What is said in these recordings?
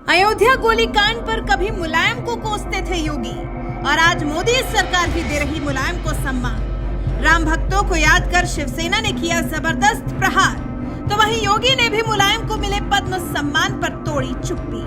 अयोध्या गोलीकांड पर कभी मुलायम को कोसते थे योगी और आज मोदी सरकार भी दे रही मुलायम को सम्मान। राम भक्तों को याद कर शिवसेना ने किया जबरदस्त प्रहार, तो वहीं योगी ने भी मुलायम को मिले पद्म सम्मान पर तोड़ी चुप्पी।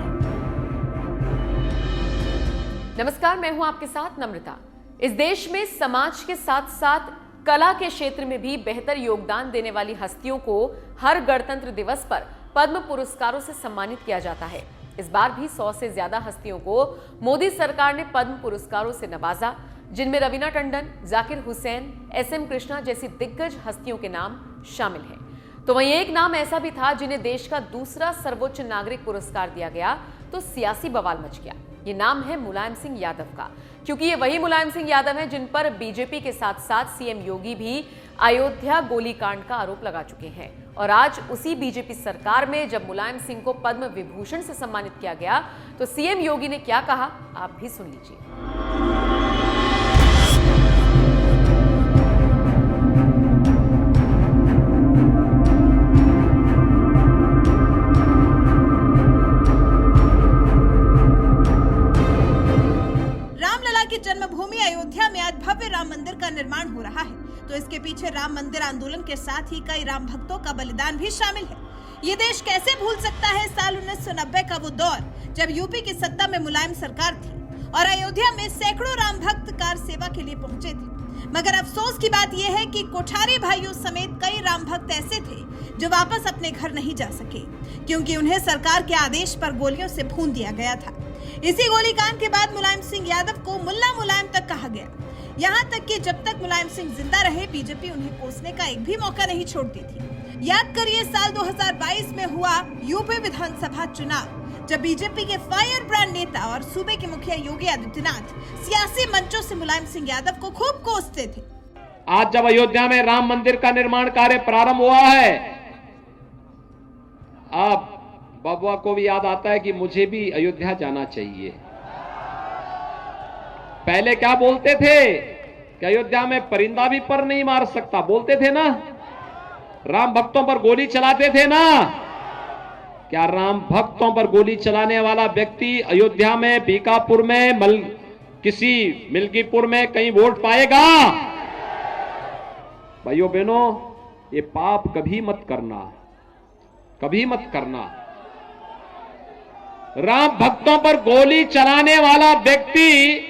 नमस्कार, मैं हूं आपके साथ नम्रता। इस देश में समाज के साथ साथ कला के क्षेत्र में भी बेहतर योगदान देने वाली हस्तियों को हर गणतंत्र दिवस पर पद्म पुरस्कारों से सम्मानित किया जाता है। इस बार भी 100 से ज्यादा हस्तियों को मोदी सरकार ने पद्म पुरस्कारों से नवाजा, जिनमें रवीना टंडन, जाकिर हुसैन, SM कृष्णा जैसी दिग्गज हस्तियों के नाम शामिल हैं। तो वहीं एक नाम ऐसा भी था जिन्हें देश का दूसरा सर्वोच्च नागरिक पुरस्कार दिया गया तो सियासी बवाल मच गया। ये नाम है मुलायम सिंह यादव का, क्योंकि ये वही मुलायम सिंह यादव हैं जिन पर बीजेपी के साथ साथ CM योगी भी अयोध्या गोलीकांड का आरोप लगा चुके हैं। और आज उसी बीजेपी सरकार में जब मुलायम सिंह को पद्म विभूषण से सम्मानित किया गया तो CM योगी ने क्या कहा, आप भी सुन लीजिए। जन्मभूमि अयोध्या में आज भव्य राम मंदिर का निर्माण हो रहा है, तो इसके पीछे राम मंदिर आंदोलन के साथ ही कई राम भक्तों का बलिदान भी शामिल है। ये देश कैसे भूल सकता है साल 1990 का वो दौर जब यूपी की सत्ता में मुलायम सरकार थी और अयोध्या में सैकड़ों राम भक्त कार सेवा के लिए पहुंचे थे। मगर अफसोस की बात यह है कि कोठारी भाइयों समेत कई राम भक्त ऐसे थे जो वापस अपने घर नहीं जा सके, क्योंकि उन्हें सरकार के आदेश पर गोलियों से भून दिया गया था। इसी गोलीकांड के बाद मुलायम सिंह यादव को मुल्ला मुलायम तक कहा गया। यहाँ तक कि जब तक मुलायम सिंह जिंदा रहे बीजेपी उन्हें कोसने का एक भी मौका नहीं छोड़ती थी। याद करिए साल 2022 में हुआ यूपी विधानसभा चुनाव, जब बीजेपी के फायर ब्रांड नेता और सूबे के मुखिया योगी आदित्यनाथ सियासी मंचों से मुलायम सिंह यादव को खूब कोसते थे। आज जब अयोध्या में राम मंदिर का निर्माण कार्य प्रारंभ हुआ है, अब बबुआ को भी याद आता है कि मुझे भी अयोध्या जाना चाहिए। पहले क्या बोलते थे कि अयोध्या में परिंदा भी पर नहीं मार सकता, बोलते थे ना। राम भक्तों पर गोली चलाते थे ना। क्या राम भक्तों पर गोली चलाने वाला व्यक्ति अयोध्या में, बीकापुर में, किसी मिल्कीपुर में कहीं वोट पाएगा? भाइयों बहनों, ये पाप कभी मत करना, कभी मत करना। राम भक्तों पर गोली चलाने वाला व्यक्ति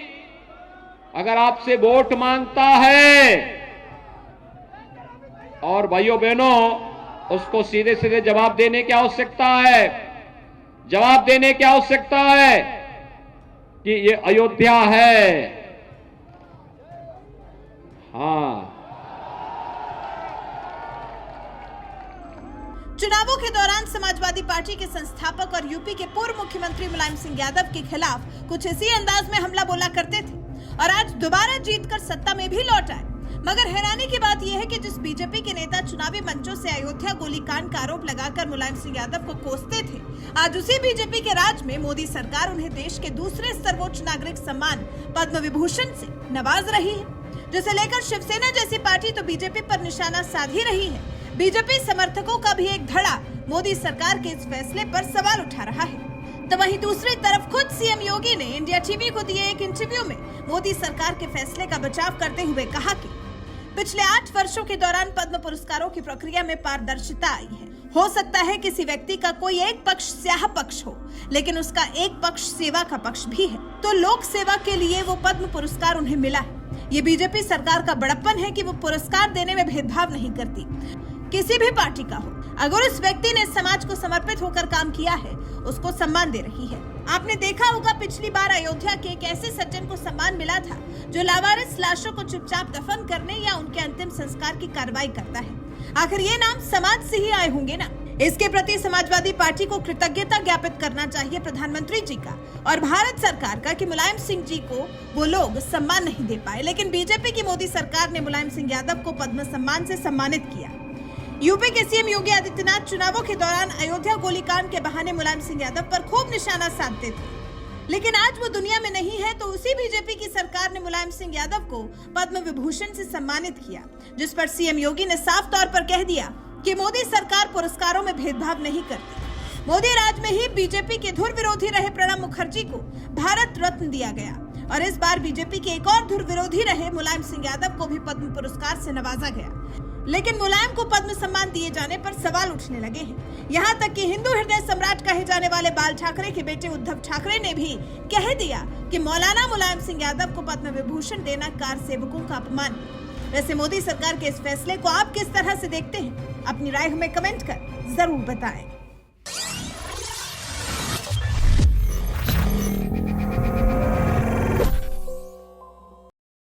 अगर आपसे वोट मांगता है और भाइयों बहनों उसको सीधे सीधे जवाब देने की आवश्यकता है, जवाब देने की आवश्यकता है कि ये अयोध्या है। हाँ, चुनावों के दौरान समाजवादी पार्टी के संस्थापक और यूपी के पूर्व मुख्यमंत्री मुलायम सिंह यादव के खिलाफ कुछ इसी अंदाज में हमला बोला करते थे और आज दोबारा जीतकर सत्ता में भी लौट आए। मगर हैरानी की बात यह है कि जिस बीजेपी के नेता चुनावी मंचों से अयोध्या गोलीकांड का आरोप लगाकर मुलायम सिंह यादव को कोसते थे, आज उसी बीजेपी के राज में मोदी सरकार उन्हें देश के दूसरे सर्वोच्च नागरिक सम्मान पद्म विभूषण से नवाज रही है, जिसे लेकर शिवसेना जैसी पार्टी तो बीजेपी पर निशाना साध ही रही है। बीजेपी समर्थकों का भी एक धड़ा मोदी सरकार के इस फैसले पर सवाल उठा रहा है। तो वहीं दूसरी तरफ खुद CM योगी ने इंडिया टीवी को दिए एक इंटरव्यू में मोदी सरकार के फैसले का बचाव करते हुए कहा कि पिछले 8 वर्षों के दौरान पद्म पुरस्कारों की प्रक्रिया में पारदर्शिता आई है। हो सकता है किसी व्यक्ति का कोई एक पक्ष स्याह पक्ष हो, लेकिन उसका एक पक्ष सेवा का पक्ष भी है, तो लोक सेवा के लिए वो पद्म पुरस्कार उन्हें मिला है। ये बीजेपी सरकार का बड़प्पन है कि वो पुरस्कार देने में भेदभाव नहीं करती, किसी भी पार्टी का हो। अगर उस व्यक्ति ने समाज को समर्पित होकर काम किया है, उसको सम्मान दे रही है। आपने देखा होगा पिछली बार अयोध्या के एक ऐसे सज्जन को सम्मान मिला था जो लावारिस लाशों को चुपचाप दफन करने या उनके अंतिम संस्कार की कार्रवाई करता है। आखिर ये नाम समाज से ही आए होंगे ना। इसके प्रति समाजवादी पार्टी को कृतज्ञता ज्ञापित करना चाहिए प्रधानमंत्री जी का और भारत सरकार का कि मुलायम सिंह जी को वो लोग सम्मान नहीं दे पाए, लेकिन बीजेपी की मोदी सरकार ने मुलायम सिंह यादव को पद्म सम्मान से सम्मानित किया। यूपी के CM योगी आदित्यनाथ चुनावों के दौरान अयोध्या गोलीकांड के बहाने मुलायम सिंह यादव पर खूब निशाना साधते थे, लेकिन आज वो दुनिया में नहीं है, तो उसी बीजेपी की सरकार ने मुलायम सिंह यादव को पद्म विभूषण से सम्मानित किया, जिस पर CM योगी ने साफ तौर पर कह दिया कि मोदी सरकार पुरस्कारों में भेदभाव नहीं करती। मोदी राज में ही बीजेपी के धुर विरोधी रहे प्रणब मुखर्जी को भारत रत्न दिया गया और इस बार बीजेपी के एक और धुर विरोधी रहे मुलायम सिंह यादव को भी पद्म पुरस्कार से नवाजा गया। लेकिन मुलायम को पद्म सम्मान दिए जाने पर सवाल उठने लगे हैं। यहाँ तक कि हिंदू हृदय सम्राट कहे जाने वाले बाल ठाकरे के बेटे उद्धव ठाकरे ने भी कह दिया कि मौलाना मुलायम सिंह यादव को पद्म विभूषण देना कार सेवकों का अपमान। वैसे मोदी सरकार के इस फैसले को आप किस तरह से देखते हैं? अपनी राय हमें कमेंट कर जरूर बताएं।